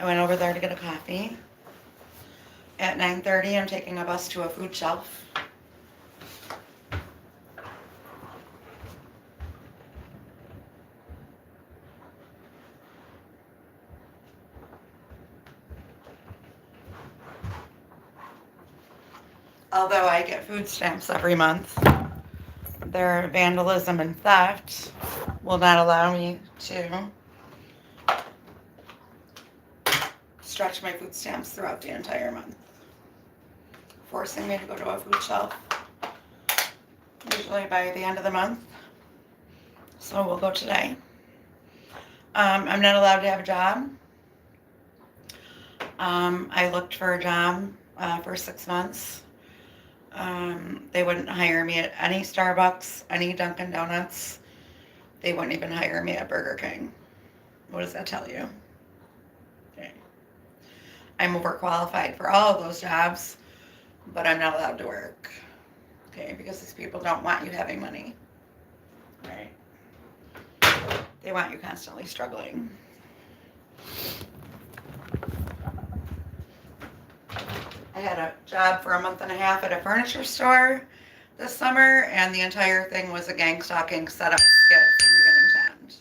I went over there to get a coffee. At 9:30, I'm taking a bus to a food shelf. Although I get food stamps every month, their vandalism and theft will not allow me to stretch my food stamps throughout the entire month, forcing me to go to a food shelf usually by the end of the month. So we'll go today. I'm not allowed to have a job. I looked for a job for 6 months. They wouldn't hire me at any Starbucks, any Dunkin' Donuts. They wouldn't even hire me at Burger King. What does that tell you? Okay. I'm overqualified for all of those jobs, but I'm not allowed to work. Okay, because these people don't want you having money. Right? They want you constantly struggling. I had a job for a month and a half at a furniture store this summer, and the entire thing was a Gangstalkimg setup skit from beginning to end.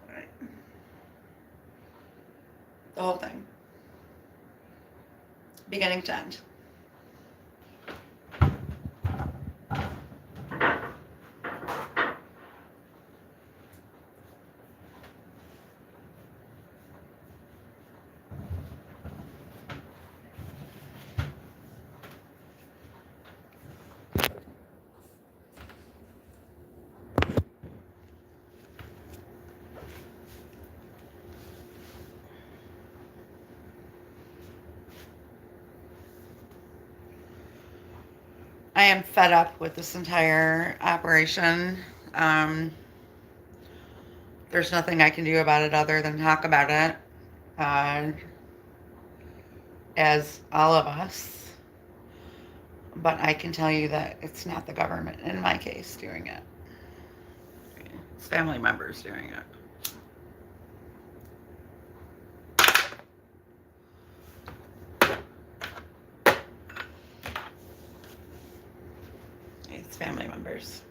Right. The whole thing. Beginning to end. I am fed up with this entire operation. Um, there's nothing I can do about it other than talk about it, as all of us. But I can tell you that it's not the government, in my case, doing it. It's family members doing it. It's family members.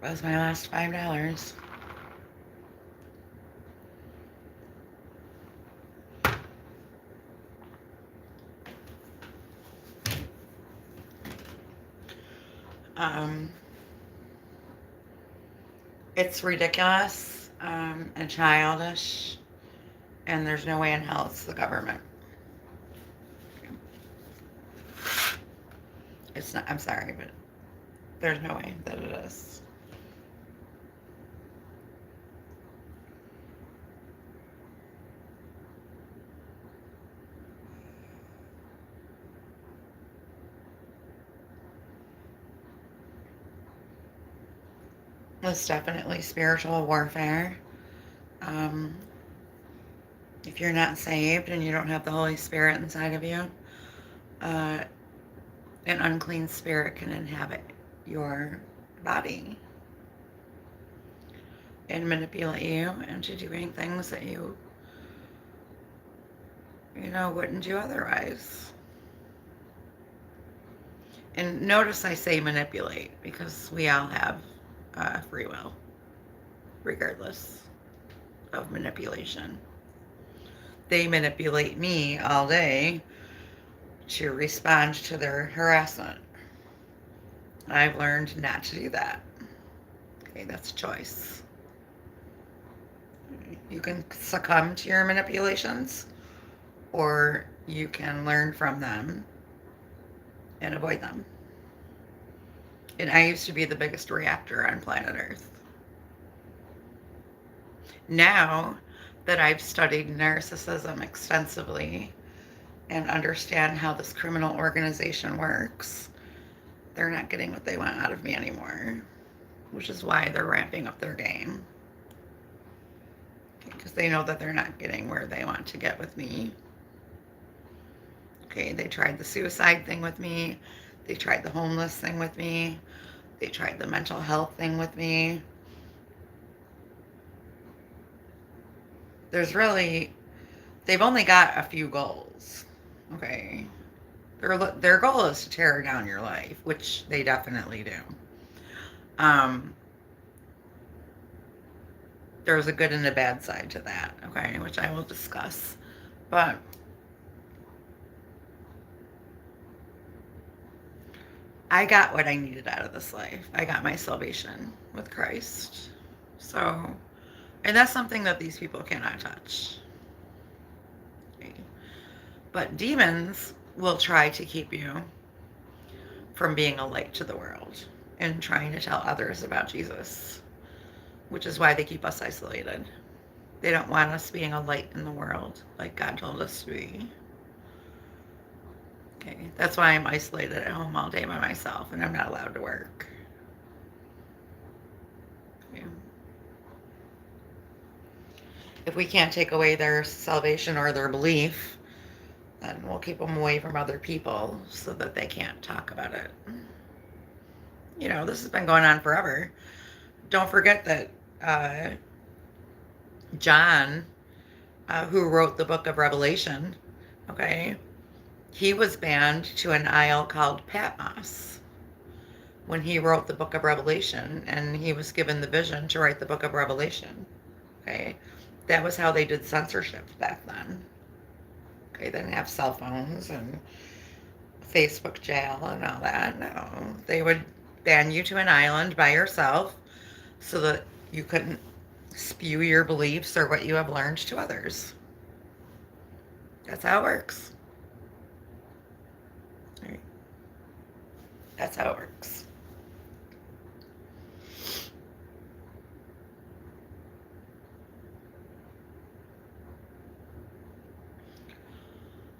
That was my last $5. Um, it's ridiculous and childish, and there's no way in hell it's the government. It's not, I'm sorry, but there's no way that it is. It's definitely spiritual warfare. Um, if you're not saved and you don't have the Holy Spirit inside of you, an unclean spirit can inhabit your body and manipulate you into doing things that you wouldn't do otherwise. And notice I say manipulate, because we all have free will, regardless of manipulation. They manipulate me all day to respond to their harassment. I've learned not to do that. Okay, that's a choice. You can succumb to your manipulations, or you can learn from them and avoid them. And I used to be the biggest reactor on planet Earth. Now that I've studied narcissism extensively and understand how this criminal organization works, they're not getting what they want out of me anymore, which is why they're ramping up their game. Because they know that they're not getting where they want to get with me. Okay, they tried the suicide thing with me. They tried the homeless thing with me. They tried the mental health thing with me. They've only got a few goals. Okay. Their goal is to tear down your life, which they definitely do. Um, there's a good and a bad side to that, okay, which I will discuss. But I got what I needed out of this life. I got my salvation with Christ. So, and that's something that these people cannot touch. Okay. But demons will try to keep you from being a light to the world and trying to tell others about Jesus, which is why they keep us isolated. They don't want us being a light in the world like God told us to be. Okay, that's why I'm isolated at home all day by myself and I'm not allowed to work. Okay. If we can't take away their salvation or their belief, then we'll keep them away from other people so that they can't talk about it. You know, this has been going on forever. Don't forget that John, who wrote the book of Revelation, okay, he was banned to an isle called Patmos when he wrote the book of Revelation, and he was given the vision to write the book of Revelation. Okay, that was how they did censorship back then. Okay, they didn't have cell phones and Facebook jail and all that. No, they would ban you to an island by yourself so that you couldn't spew your beliefs or what you have learned to others. That's how it works. Right. That's how it works.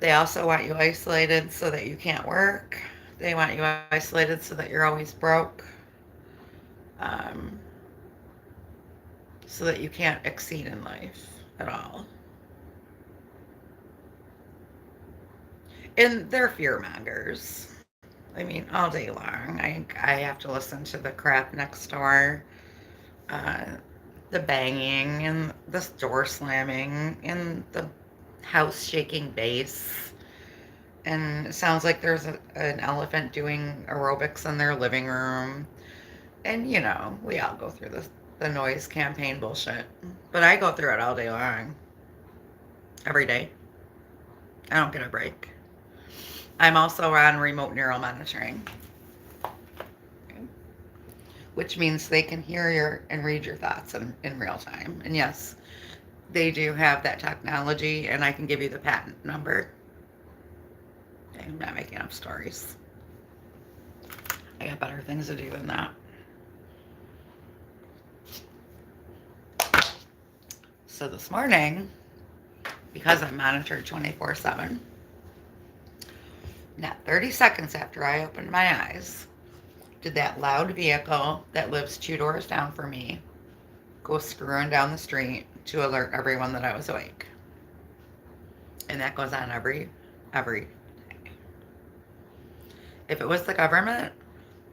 They also want you isolated so that you can't work. They want you isolated so that you're always broke. So that you can't exceed in life at all. And they're fear mongers. I mean, all day long. I have to listen to the crap next door, uh, the banging and the door slamming and the house shaking bass. And it sounds like there's an elephant doing aerobics in their living room. And, you know, we all go through the noise campaign bullshit. But I go through it all day long. Every day. I don't get a break. I'm also on remote neural monitoring, okay, which means they can hear and read your thoughts in real time. And yes, they do have that technology, and I can give you the patent number. Okay, I'm not making up stories. I got better things to do than that. So this morning, because I'm monitored 24/7, not 30 seconds after I opened my eyes, did that loud vehicle that lives 2 doors down from me go screwing down the street to alert everyone that I was awake. And that goes on every day. If it was the government,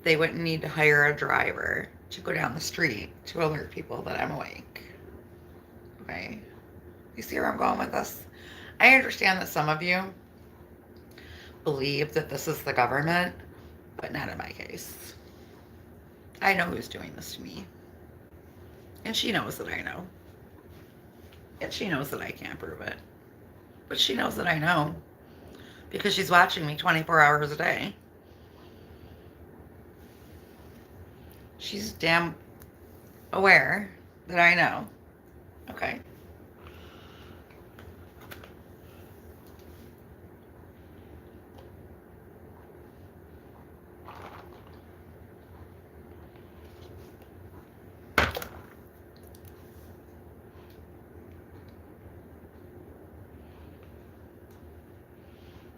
they wouldn't need to hire a driver to go down the street to alert people that I'm awake. Okay? You see where I'm going with this? I understand that some of you believe that this is the government, but not in my case. I know who's doing this to me. And she knows that I know. And she knows that I can't prove it. But she knows that I know. Because she's watching me 24 hours a day. She's damn aware that I know. Okay.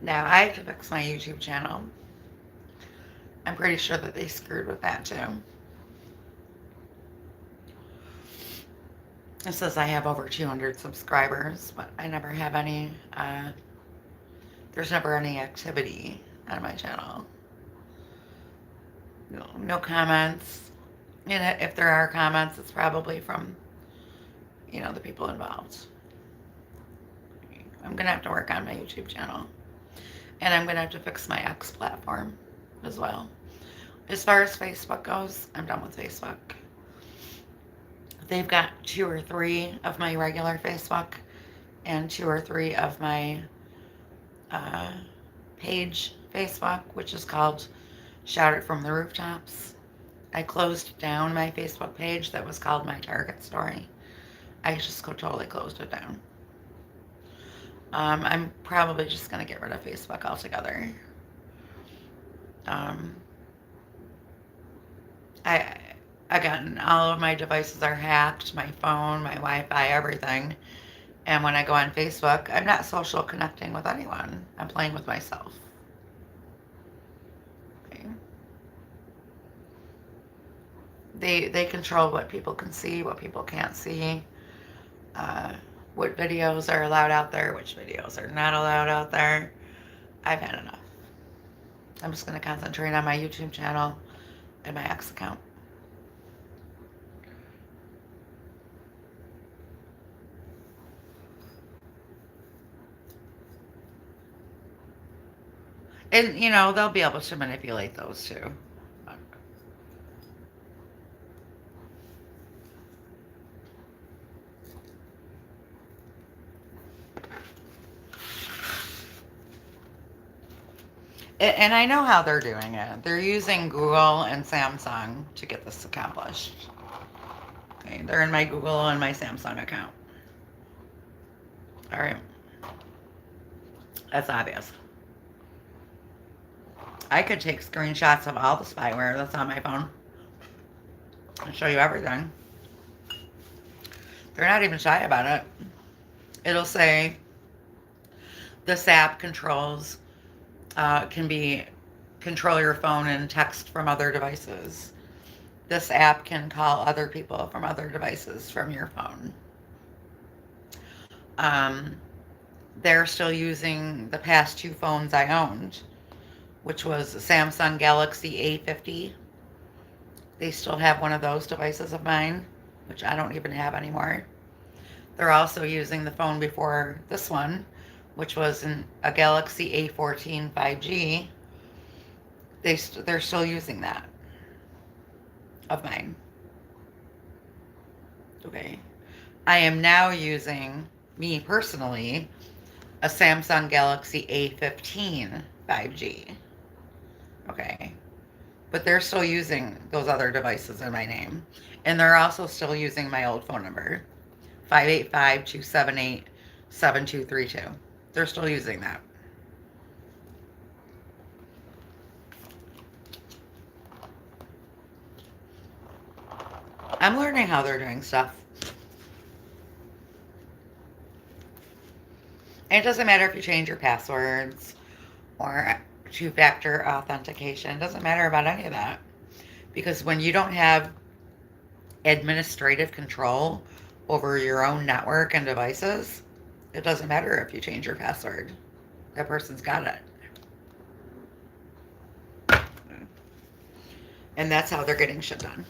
Now, I have to fix my YouTube channel. I'm pretty sure that they screwed with that too. It says I have over 200 subscribers, but I never have any There's never any activity on my channel. No comments. And if there are comments, it's probably from, the people involved. I'm going to have to work on my YouTube channel. And I'm going to have to fix my X platform as well. As far as Facebook goes, I'm done with Facebook. They've got 2 or 3 of my regular Facebook and 2 or 3 of my page Facebook, which is called Shout It From the Rooftops. I closed down my Facebook page that was called My Target Story. I just totally closed it down. I'm probably just going to get rid of Facebook altogether. Again, all of my devices are hacked, my phone, my Wi-Fi, everything. And when I go on Facebook, I'm not social connecting with anyone. I'm playing with myself. Okay. They control what people can see, what people can't see, what videos are allowed out there, which videos are not allowed out there. I've had enough. I'm just going to concentrate on my YouTube channel and my X account. And, they'll be able to manipulate those too. And I know how they're doing it. They're using Google and Samsung to get this accomplished. Okay, they're in my Google and my Samsung account. All right. That's obvious. I could take screenshots of all the spyware that's on my phone and show you everything. They're not even shy about it. It'll say this app controls control your phone and text from other devices. This app can call other people from other devices from your phone. They're still using the past 2 phones I owned, which was a Samsung Galaxy A50. They still have one of those devices of mine, which I don't even have anymore. They're also using the phone before this one, which was a Galaxy A14 5G. They're still using that of mine. Okay. I am now using, me personally, a Samsung Galaxy A15 5G. Okay. But they're still using those other devices in my name. And they're also still using my old phone number, 585-278-7232. They're still using that. I'm learning how they're doing stuff. And it doesn't matter if you change your passwords or 2-factor authentication. It doesn't matter about any of that. Because when you don't have administrative control over your own network and devices, it doesn't matter if you change your password. That person's got it. And that's how they're getting shit done.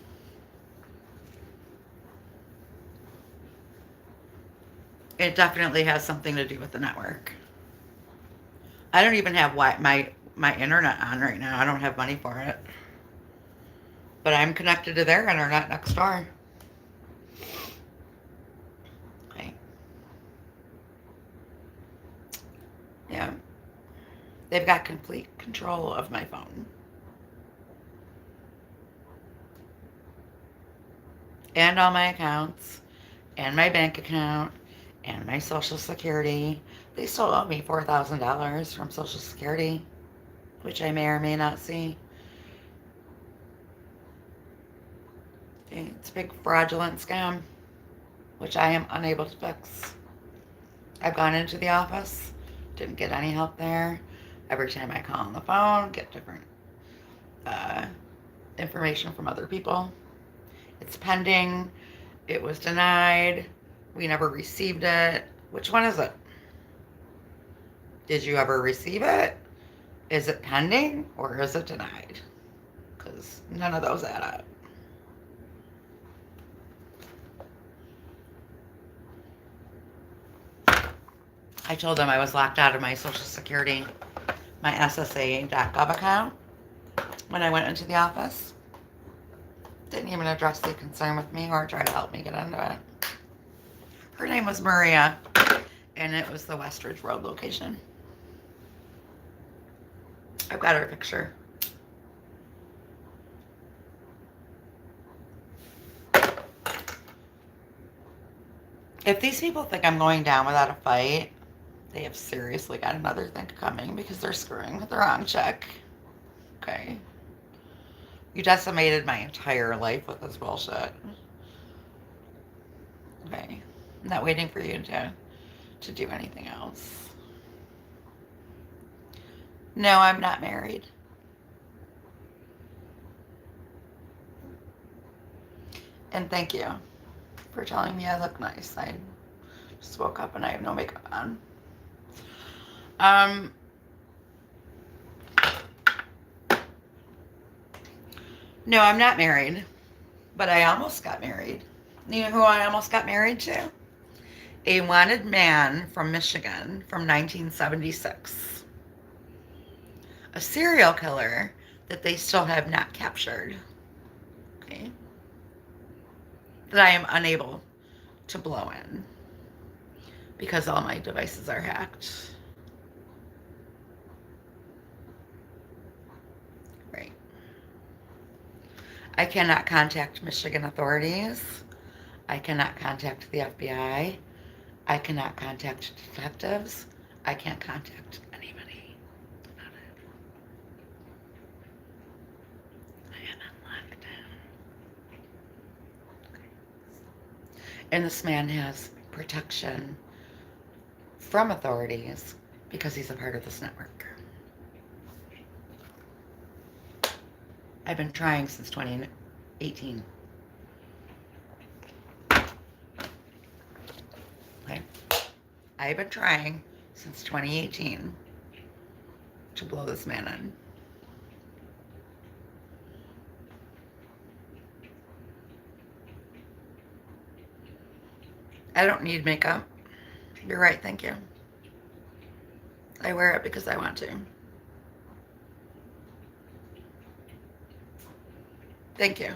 It definitely has something to do with the network. I don't even have my internet on right now. I don't have money for it. But I'm connected to their internet next door. Okay. Yeah. They've got complete control of my phone. And all my accounts. And my bank account. And my Social Security. They still owe me $4,000 from Social Security, which I may or may not see. It's a big fraudulent scam, which I am unable to fix. I've gone into the office, didn't get any help there. Every time I call on the phone, get different information from other people. It's pending. It was denied. We never received it. Which one is it? Did you ever receive it? Is it pending or is it denied? Because none of those add up. I told them I was locked out of my Social Security, my SSA.gov account when I went into the office. Didn't even address the concern with me or try to help me get into it. Her name was Maria, and it was the Westridge Road location. I've got her picture. If these people think I'm going down without a fight, they have seriously got another thing coming because they're screwing with the wrong chick. Okay. You decimated my entire life with this bullshit. Okay. I'm not waiting for you to do anything else. No, I'm not married. And thank you for telling me I look nice. I just woke up and I have no makeup on. No, I'm not married, but I almost got married. You know who I almost got married to? A wanted man from Michigan from 1976. A serial killer that they still have not captured. Okay. That I am unable to blow in because all my devices are hacked. Right. I cannot contact Michigan authorities. I cannot contact the FBI. I cannot contact detectives. I can't contact anybody about it. I am on lockdown. Okay. And this man has protection from authorities because he's a part of this network. I've been trying since 2018. Okay. I've been trying since 2018 to blow this man in. I don't need makeup. You're right, thank you. I wear it because I want to. Thank you.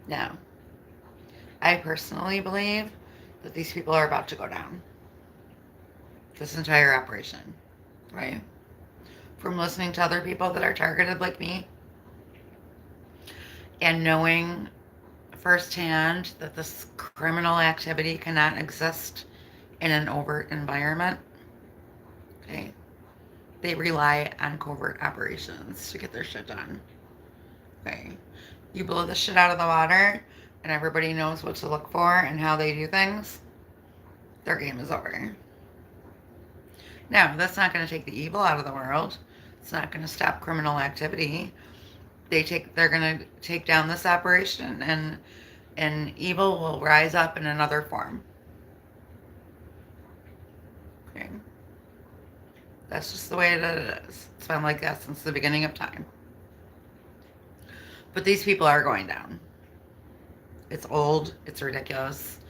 Now, I personally believe that these people are about to go down. This entire operation, right? From listening to other people that are targeted like me and knowing firsthand that this criminal activity cannot exist in an overt environment, okay? They rely on covert operations to get their shit done, okay? You blow the shit out of the water and everybody knows what to look for and how they do things, their game is over. Now, that's not going to take the evil out of the world. It's not going to stop criminal activity. They're going to take down this operation and evil will rise up in another form. Okay. That's just the way that it is. It's been like that since the beginning of time. But these people are going down. It's old. It's ridiculous.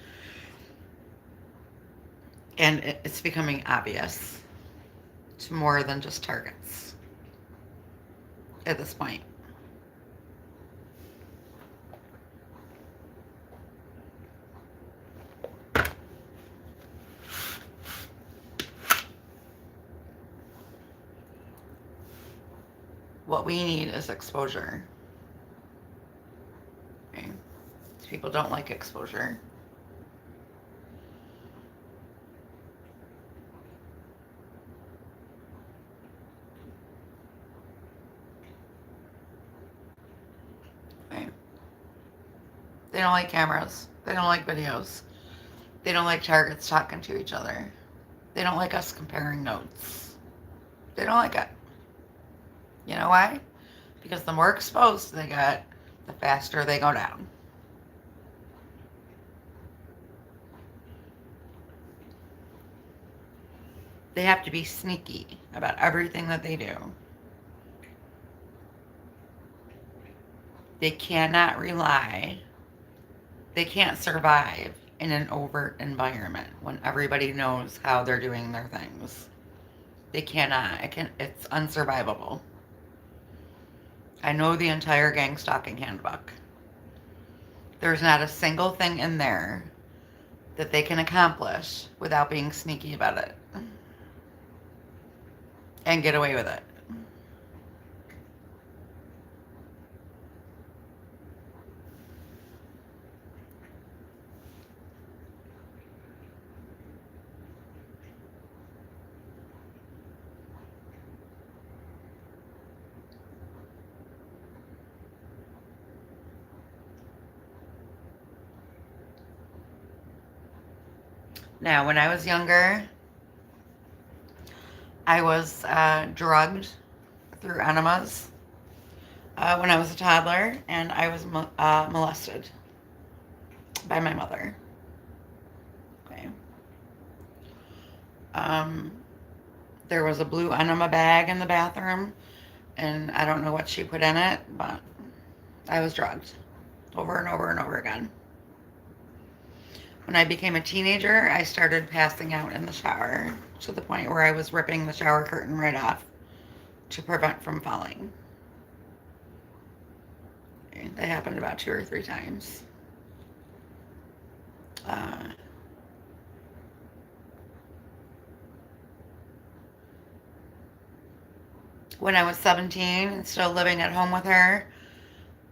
And it's becoming obvious to more than just targets at this point. What we need is exposure. Okay? People don't like exposure. Okay? They don't like cameras. They don't like videos. They don't like targets talking to each other. They don't like us comparing notes. They don't like it. You know why? Because the more exposed they get, the faster they go down. They have to be sneaky about everything that they do. They cannot rely. They can't survive in an overt environment when everybody knows how they're doing their things. They cannot. It's unsurvivable. I know the entire gang stalking handbook. There's not a single thing in there that they can accomplish without being sneaky about it and get away with it. Now, when I was younger, I was drugged through enemas when I was a toddler, and I was molested by my mother. Okay. There was a blue enema bag in the bathroom, and I don't know what she put in it, but I was drugged over and over and over again. When I became a teenager, I started passing out in the shower to the point where I was ripping the shower curtain right off to prevent from falling. Okay, that happened about 2 or 3 times. When I was 17 and still living at home with her,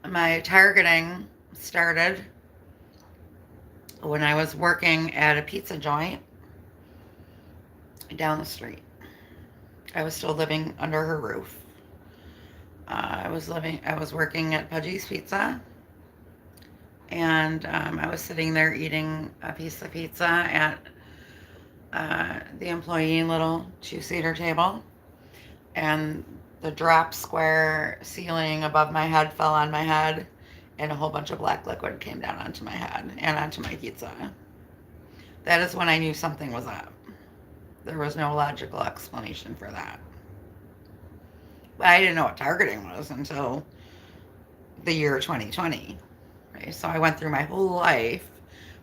my targeting started when I was working at a pizza joint down the street. I was still living under her roof. I was working at Pudgy's Pizza, and I was sitting there eating a piece of pizza at the employee little 2-seater table, and the drop square ceiling above my head fell on my head, and a whole bunch of black liquid came down onto my head and onto my pizza. That is when I knew something was up. There was no logical explanation for that. I didn't know what targeting was until the year 2020. Right? So I went through my whole life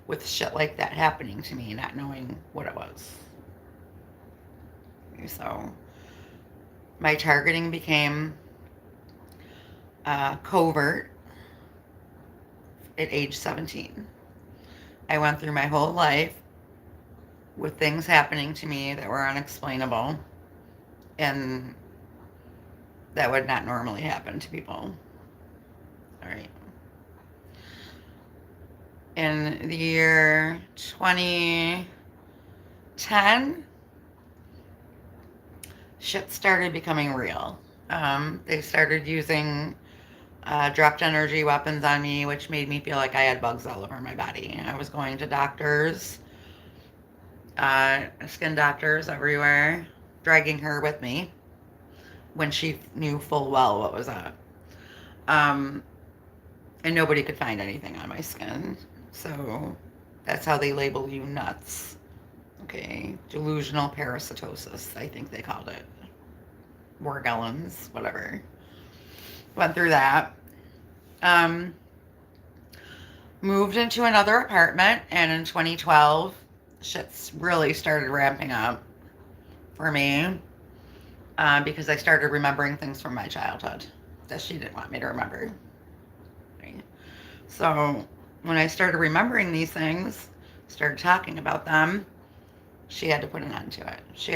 with shit like that happening to me, not knowing what it was. Okay, so my targeting became covert at age 17. I went through my whole life with things happening to me that were unexplainable and that would not normally happen to people. All right. In the year 2010, shit started becoming real. They started using dropped energy weapons on me, which made me feel like I had bugs all over my body. I was going to doctors, skin doctors everywhere, dragging her with me when she knew full well what was up. And nobody could find anything on my skin. So that's how they label you nuts. Okay, delusional parasitosis, I think they called it. Morgellons, whatever. Went through that. Moved into another apartment, and in 2012, shit's really started ramping up for me because I started remembering things from my childhood that she didn't want me to remember. Right? So when I started remembering these things, started talking about them, she had to put an end to it. She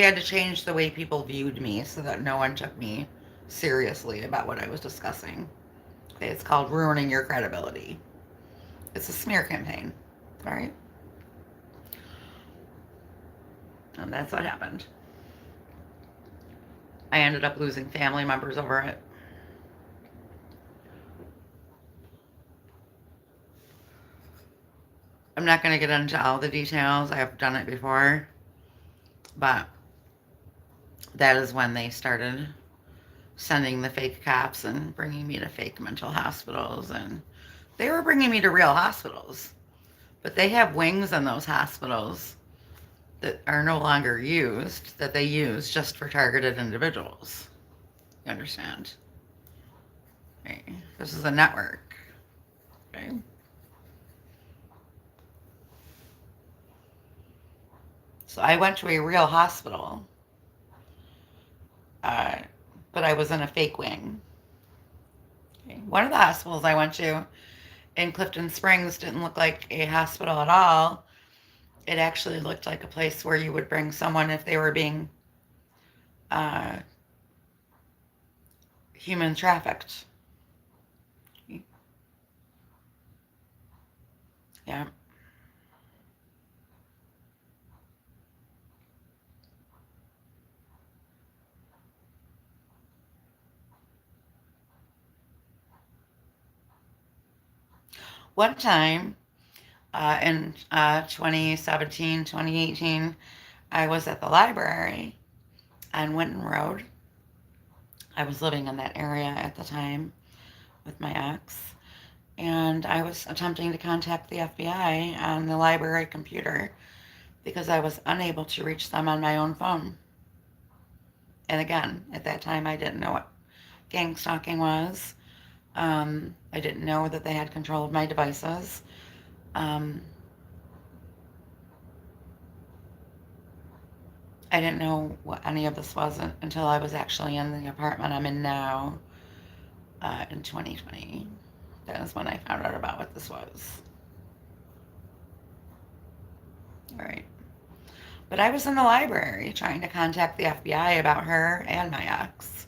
had to change the way people viewed me so that no one took me seriously about what I was discussing. Okay, it's called ruining your credibility. It's a smear campaign. All right? And that's what happened. I ended up losing family members over it. I'm not going to get into all the details. I have done it before. But that is when they started sending the fake cops and bringing me to fake mental hospitals. And they were bringing me to real hospitals. But they have wings in those hospitals that are no longer used, that they use just for targeted individuals. You understand? Okay. This is a network. Okay. So I went to a real hospital, but I was in a fake wing. Okay. One of the hospitals I went to in Clifton Springs didn't look like a hospital at all. It actually looked like a place where you would bring someone if they were being human trafficked. Yeah. One time in 2017, 2018, I was at the library on Winton Road. I was living in that area at the time with my ex, and I was attempting to contact the FBI on the library computer because I was unable to reach them on my own phone. And again, at that time, I didn't know what gang stalking was. I didn't know that they had control of my devices. I didn't know what any of this was until I was actually in the apartment I'm in now in 2020. That is when I found out about what this was. All right. But I was in the library trying to contact the FBI about her and my ex.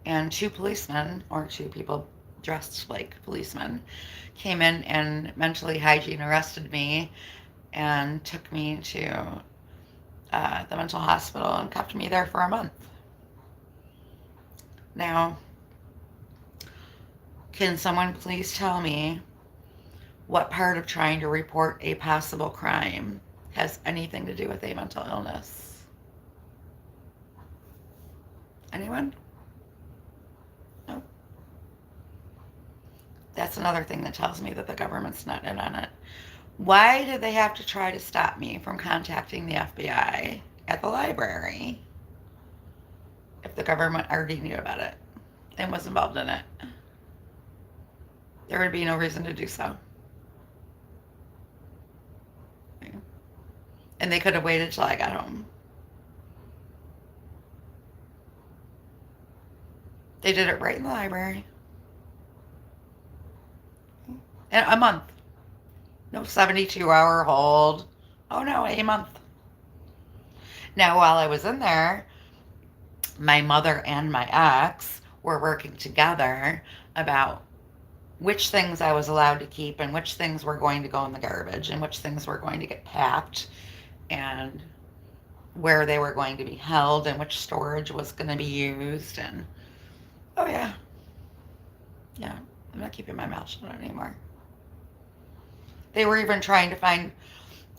And two policemen, or two people dressed like policemen, came in and mentally hygiene arrested me and took me to the mental hospital and kept me there for a month. Now, can someone please tell me what part of trying to report a possible crime has anything to do with a mental illness? Anyone? No. That's another thing that tells me that the government's not in on it. Why did they have to try to stop me from contacting the FBI at the library if the government already knew about it and was involved in it? There would be no reason to do so. And they could have waited till I got home. They did it right in the library. And a month. No 72-hour hold. Oh no, a month. Now, while I was in there, my mother and my ex were working together about which things I was allowed to keep and which things were going to go in the garbage and which things were going to get packed and where they were going to be held and which storage was going to be used. And oh yeah, I'm not keeping my mouth shut anymore. They were even trying to find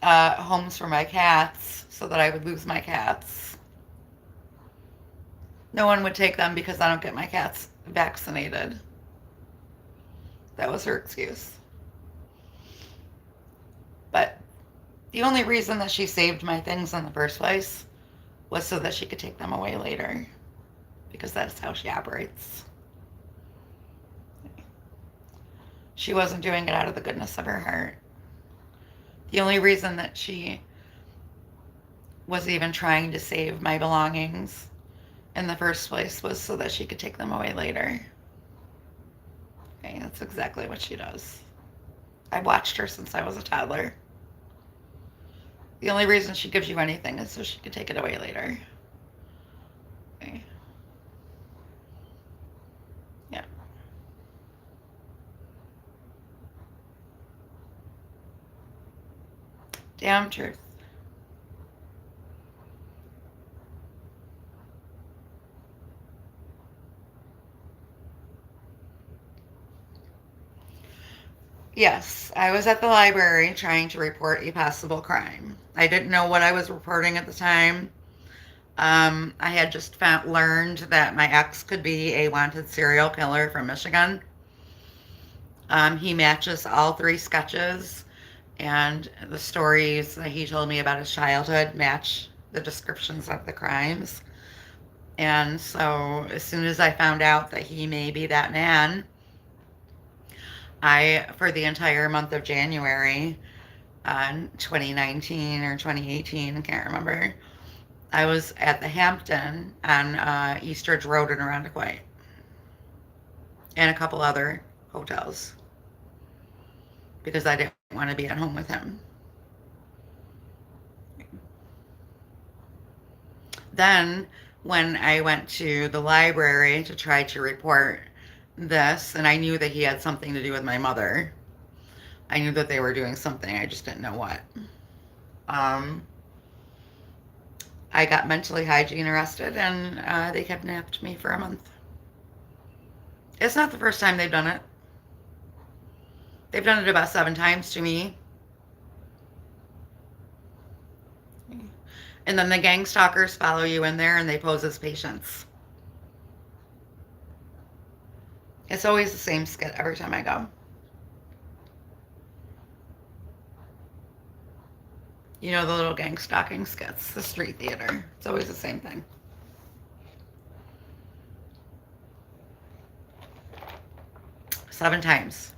homes for my cats so that I would lose my cats. No one would take them because I don't get my cats vaccinated. That was her excuse. But the only reason that she saved my things in the first place was so that she could take them away later, because that's how she operates. She wasn't doing it out of the goodness of her heart. The only reason that she was even trying to save my belongings in the first place was so that she could take them away later. Okay, that's exactly what she does. I watched her since I was a toddler. The only reason she gives you anything is so she could take it away later. Okay. Damn truth. Yes, I was at the library trying to report a possible crime. I didn't know what I was reporting at the time. I had just learned that my ex could be a wanted serial killer from Michigan. He matches all three sketches, and the stories that he told me about his childhood match the descriptions of the crimes. And so, as soon as I found out that he may be that man, for the entire month of January, 2019 or 2018, I can't remember, I was at the Hampton on Eastridge Road in Arundequite, and a couple other hotels, because I didn't want to be at home with him. Then, when I went to the library to try to report this, and I knew that he had something to do with my mother, I knew that they were doing something, I just didn't know what. I got mentally hygiene arrested, and they kidnapped me for a month. It's not the first time they've done it. They've done it about 7 times to me. And then the gang stalkers follow you in there and they pose as patients. It's always the same skit every time I go. You know, the little gang stalking skits, the street theater. It's always the same thing. Seven times.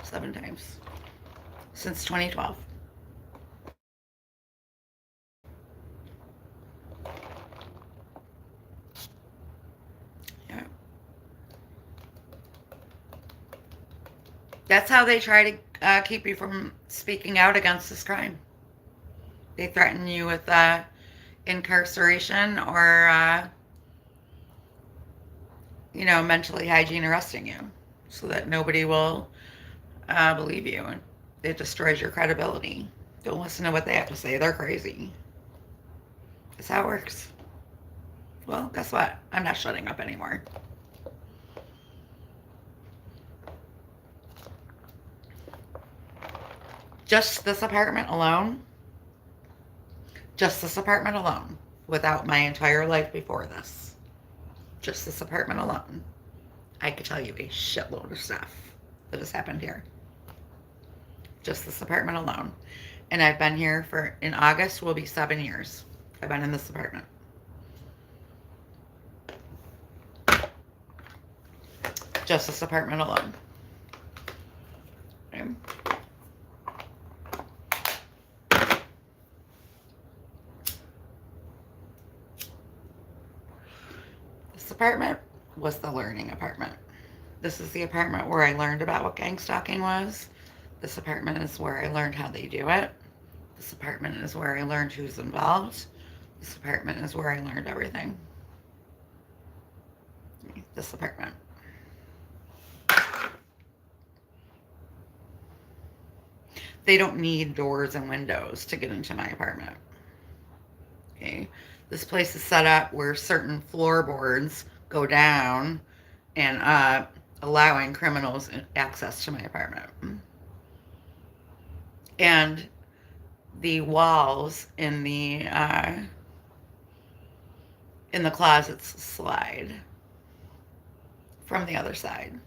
7 times. Since 2012. Yeah. That's how they try to keep you from speaking out against this crime. They threaten you with incarceration or, mentally hygiene arresting you so that nobody will believe you. And it destroys your credibility. Don't listen to what they have to say. They're crazy. That's how it works. Well, guess what? I'm not shutting up anymore. Just this apartment alone, without my entire life before this, just this apartment alone, I could tell you a shitload of stuff that has happened here. Just this apartment alone. And I've been here in August will be 7 years. I've been in this apartment. Just this apartment alone. Okay. This apartment was the learning apartment. This is the apartment where I learned about what gang stalking was. This apartment is where I learned how they do it. This apartment is where I learned who's involved. This apartment is where I learned everything. This apartment. They don't need doors and windows to get into my apartment. Okay. This place is set up where certain floorboards go down and up, allowing criminals access to my apartment. And the walls in the closets slide from the other side.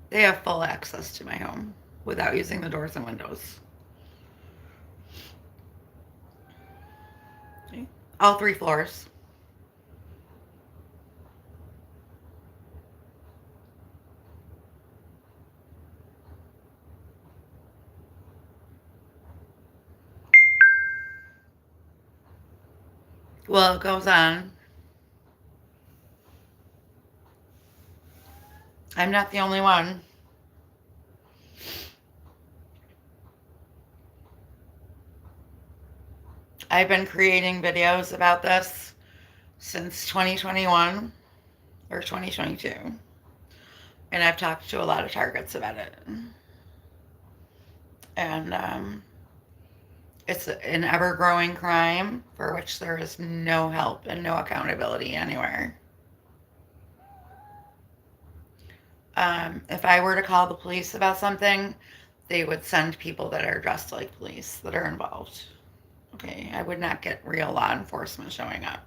They have full access to my home without using the doors and windows. Okay. All 3 floors. Well, it goes on. I'm not the only one. I've been creating videos about this since 2021 or 2022. And I've talked to a lot of targets about it. And it's an ever growing crime for which there is no help and no accountability anywhere. If I were to call the police about something, they would send people that are dressed like police that are involved. Okay, I would not get real law enforcement showing up.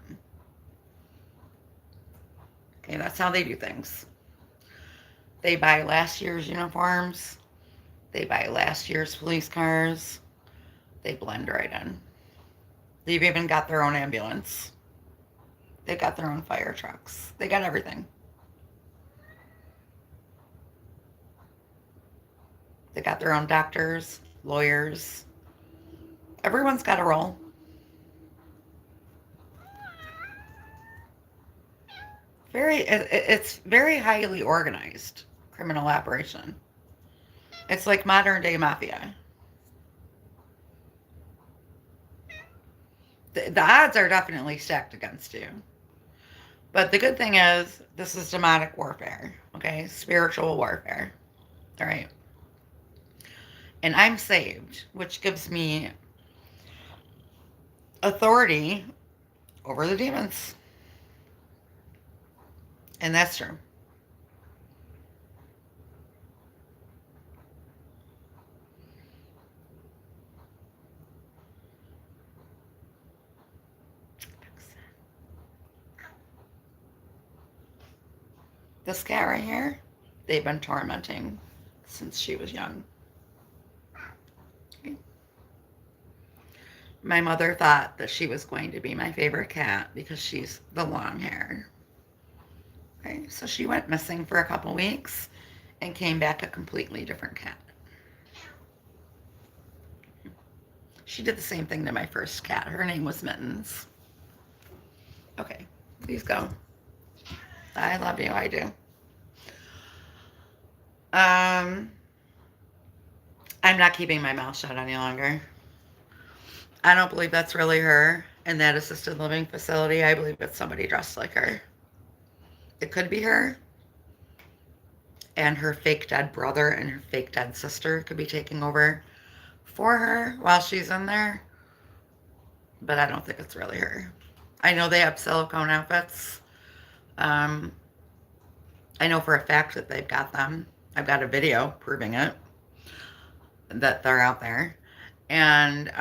Okay, that's how they do things. They buy last year's uniforms. They buy last year's police cars. They blend right in. They've even got their own ambulance. They've got their own fire trucks. They got everything. They got their own doctors, lawyers. Everyone's got a role. It's very highly organized criminal operation. It's like modern day mafia. The odds are definitely stacked against you. But the good thing is, this is demonic warfare, okay? Spiritual warfare, all right? And I'm saved, which gives me authority over the demons. And that's true. This cat right here, they've been tormenting since she was young. Okay. My mother thought that she was going to be my favorite cat because she's the long hair. Okay, so she went missing for a couple weeks and came back a completely different cat. She did the same thing to my first cat. Her name was Mittens. Okay, please go. I love you, I do. I'm not keeping my mouth shut any longer. I don't believe that's really her in that assisted living facility. I believe it's somebody dressed like her. It could be her. And her fake dead brother and her fake dead sister could be taking over for her while she's in there. But I don't think it's really her. I know they have silicone outfits. I know for a fact that they've got them. I've got a video proving it, that they're out there. And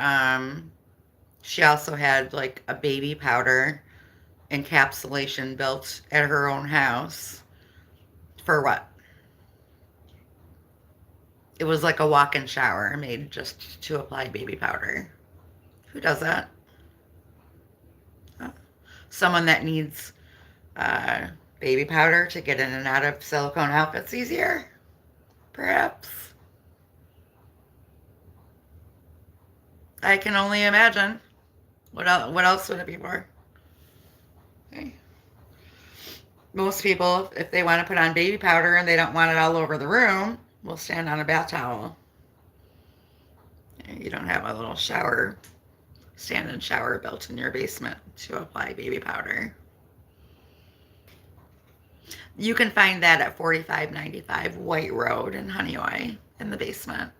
she also had like a baby powder encapsulation built at her own house. For what? It was like a walk-in shower made just to apply baby powder. Who does that? Someone that needs baby powder to get in and out of silicone outfits easier, perhaps. I can only imagine. What else would it be for? Okay. Most people, if they want to put on baby powder and they don't want it all over the room, will stand on a bath towel. You don't have a little shower, stand-in shower built in your basement to apply baby powder. You can find that at 4595 White Road in Honeoye in the basement.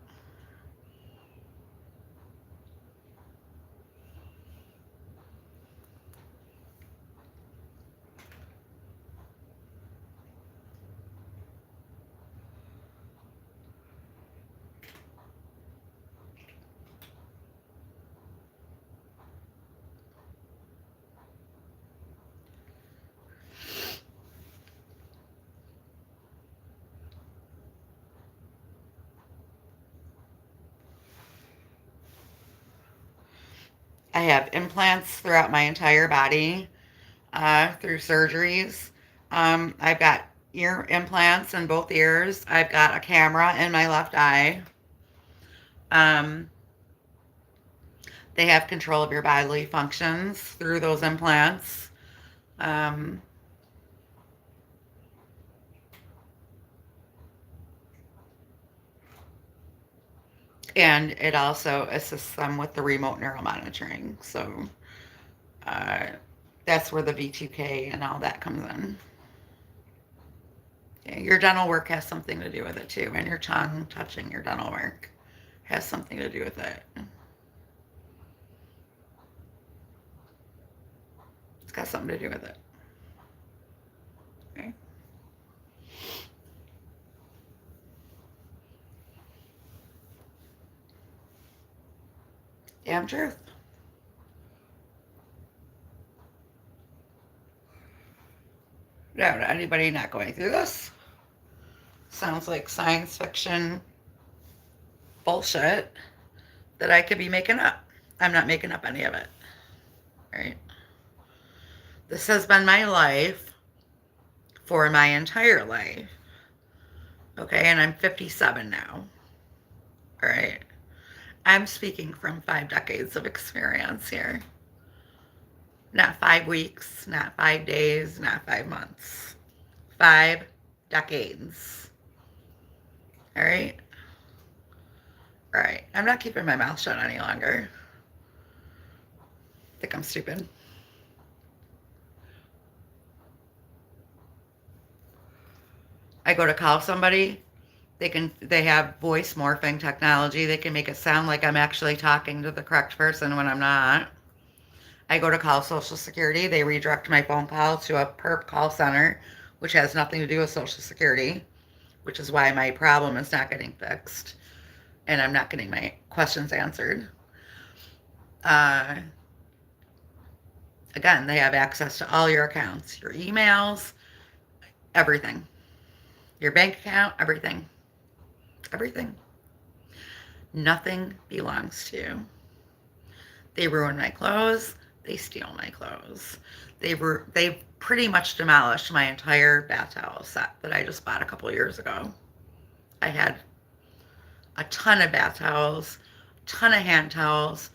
I have implants throughout my entire body through surgeries. I've got ear implants in both ears. I've got a camera in my left eye. They have control of your bodily functions through those implants. And it also assists them with the remote neural monitoring. So that's where the V2K and all that comes in. Yeah, your dental work has something to do with it too, and your tongue touching your dental work has something to do with it. It's got something to do with it. Okay. Damn truth. No, to anybody not going through this, sounds like science fiction bullshit that I could be making up. I'm not making up any of it. Right? This has been my life for my entire life. Okay, and I'm 57 now. All right. I'm speaking from 5 decades of experience here. Not 5 weeks, not 5 days, not 5 months. 5 decades. All right? All right. I'm not keeping my mouth shut any longer. I think I'm stupid. I go to call somebody, they have voice morphing technology. They can make it sound like I'm actually talking to the correct person when I'm not. I go to call Social Security. They redirect my phone call to a perp call center, which has nothing to do with Social Security, which is why my problem is not getting fixed and I'm not getting my questions answered. Again, they have access to all your accounts, your emails, everything. Your bank account, everything. Everything. Nothing belongs to you. They ruin my clothes. They steal my clothes. They pretty much demolished my entire bath towel set that I just bought a couple years ago. I had a ton of bath towels, a ton of hand towels.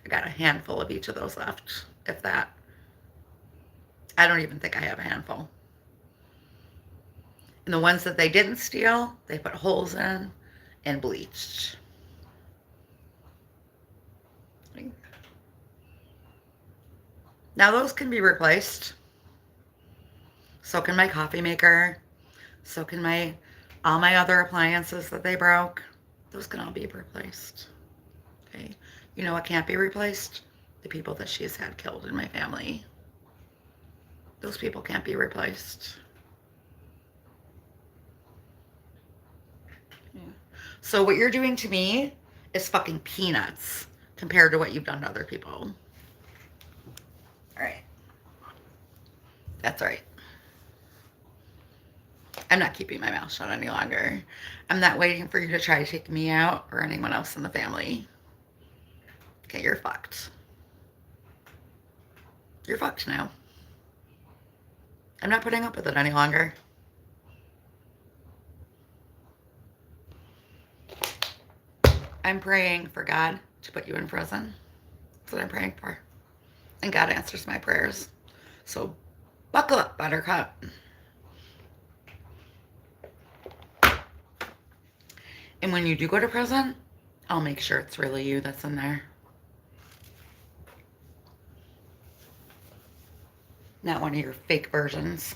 I got a handful of each of those left, if that. I don't even think I have a handful. And the ones that they didn't steal, they put holes in and bleached. Now those can be replaced. So can my coffee maker. So can all my other appliances that they broke. Those can all be replaced. Okay. You know what can't be replaced? The people that she's had killed in my family. Those people can't be replaced. Yeah. So what you're doing to me is fucking peanuts compared to what you've done to other people. All right. That's right. I'm not keeping my mouth shut any longer. I'm not waiting for you to try to take me out or anyone else in the family. Okay, you're fucked. You're fucked now. I'm not putting up with it any longer. I'm praying for God to put you in prison. That's what I'm praying for. And God answers my prayers. So buckle up, buttercup. And when you do go to prison, I'll make sure it's really you that's in there. Not one of your fake versions.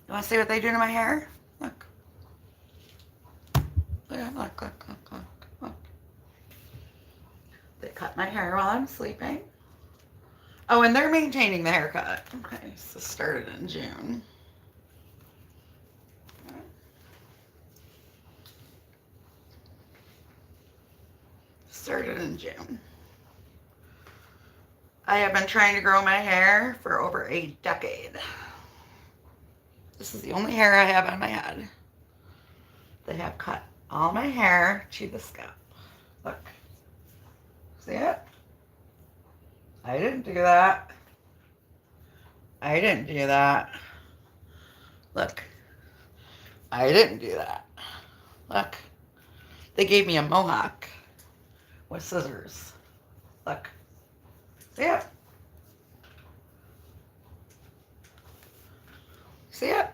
You want to see what they do to my hair? Look. Look. They cut my hair while I'm sleeping. Oh, and they're maintaining the haircut. Okay, so started in June. Started in June. I have been trying to grow my hair for over a decade. This is the only hair I have on my head. They have cut all my hair to the scalp. Look. See it? I didn't do that. I didn't do that. Look. I didn't do that. Look. They gave me a mohawk with scissors. Look. See it? See it?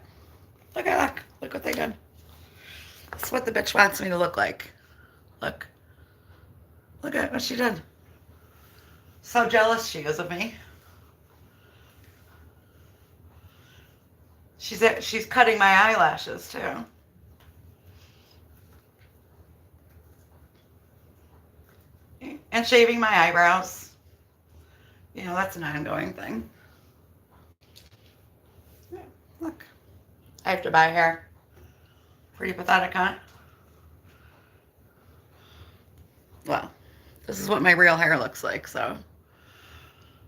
Look at that. Look what they did. That's what the bitch wants me to look like. Look. Look at what she did. So jealous she is of me. She's cutting my eyelashes too. And shaving my eyebrows. You know, that's an ongoing thing. Yeah, look. I have to buy hair. Pretty pathetic, huh? Well, this is what my real hair looks like, so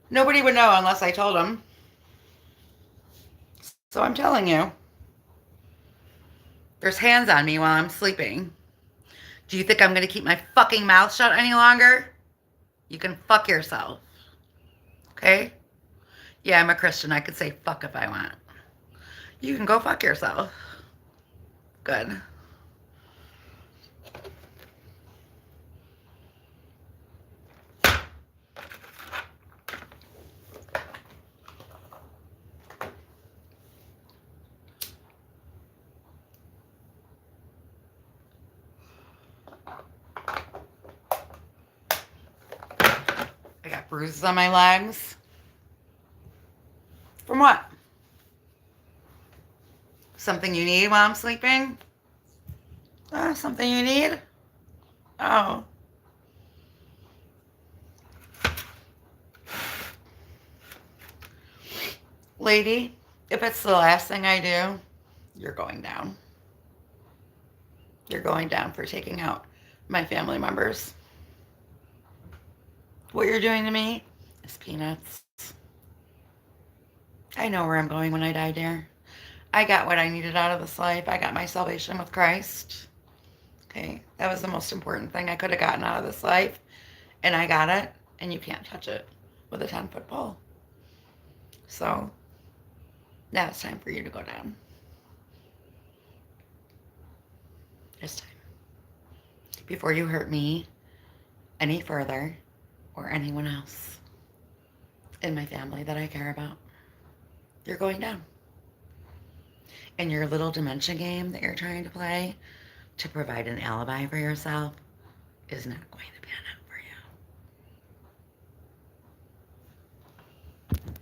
nobody would know unless I told them. So I'm telling you. There's hands on me while I'm sleeping. Do you think I'm going to keep my fucking mouth shut any longer? You can fuck yourself. Okay? Yeah, I'm a Christian. I could say fuck if I want. You can go fuck yourself. Good. I got bruises on my legs. From what? Something you need while I'm sleeping? Something you need? Oh. Lady, if it's the last thing I do, you're going down. You're going down for taking out my family members. What you're doing to me is peanuts. I know where I'm going when I die, dear. I got what I needed out of this life. I got my salvation with Christ. Okay, that was the most important thing I could have gotten out of this life. And I got it, and you can't touch it with a 10-foot pole. So, now it's time for you to go down. It's time. Before you hurt me any further or anyone else in my family that I care about, you're going down. And your little dementia game that you're trying to play to provide an alibi for yourself is not going to pan out for you.